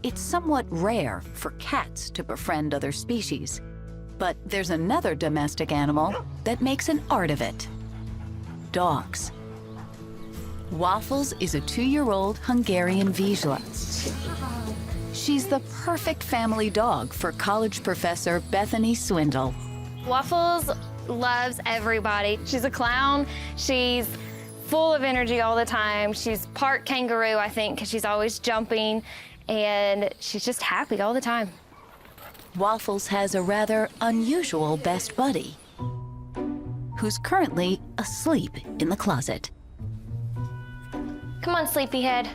It's somewhat rare for cats to befriend other species, but there's another domestic animal that makes an art of it: dogs. Waffles is a 2-year-old Hungarian Vizsla. She's the perfect family dog for college professor Bethany Swindle. Waffles loves everybody. She's a clown. She's full of energy all the time. She's part kangaroo, I think, because she's always jumping, and she's just happy all the time. Waffles has a rather unusual best buddy, who's currently asleep in the closet. Come on, sleepyhead.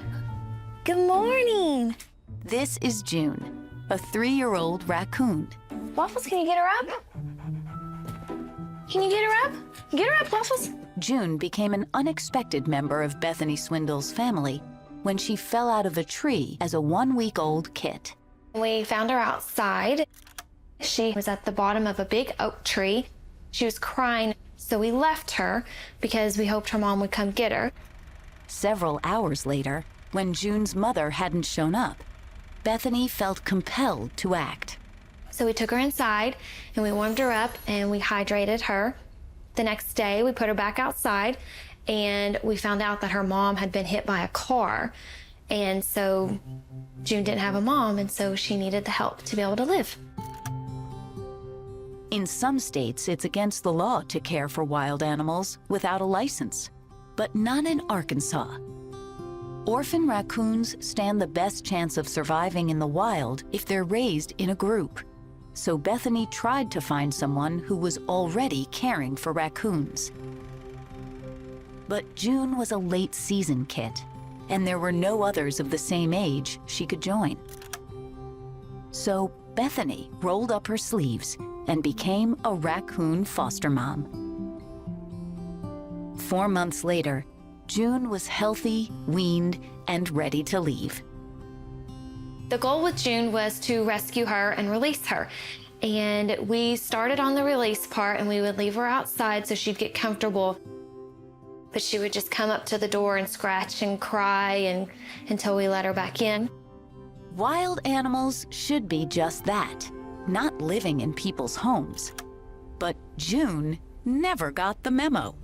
Good morning. This is June, a 3-year-old raccoon. Waffles, can you get her up? Can you get her up? Get her up, Waffles. June became an unexpected member of Bethany Swindle's family when she fell out of a tree as a 1-week-old kit. We found her outside. She was at the bottom of a big oak tree. She was crying, so we left her because we hoped her mom would come get her. Several hours later, when June's mother hadn't shown up, Bethany felt compelled to act. So we took her inside and we warmed her up and we hydrated her. The next day, we put her back outside and we found out that her mom had been hit by a car. And so June didn't have a mom, and so she needed the help to be able to live. In some states, it's against the law to care for wild animals without a license, but not in Arkansas. Orphan raccoons stand the best chance of surviving in the wild if they're raised in a group. So Bethany tried to find someone who was already caring for raccoons. But June was a late-season kit, and there were no others of the same age she could join. So Bethany rolled up her sleeves and became a raccoon foster mom. 4 months later, June was healthy, weaned, and ready to leave. The goal with June was to rescue her and release her. And we started on the release part, and we would leave her outside so she'd get comfortable. But she would just come up to the door and scratch and cry until we let her back in. Wild animals should be just that, not living in people's homes. But June never got the memo.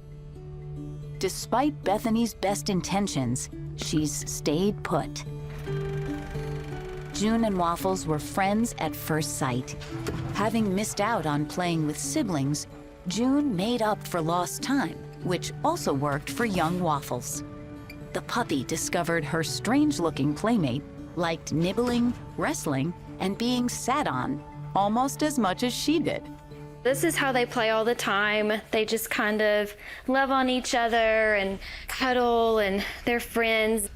Despite Bethany's best intentions, she's stayed put. June and Waffles were friends at first sight. Having missed out on playing with siblings, June made up for lost time, which also worked for young Waffles. The puppy discovered her strange-looking playmate liked nibbling, wrestling, and being sat on almost as much as she did. This is how they play all the time. They just kind of love on each other and cuddle, and they're friends.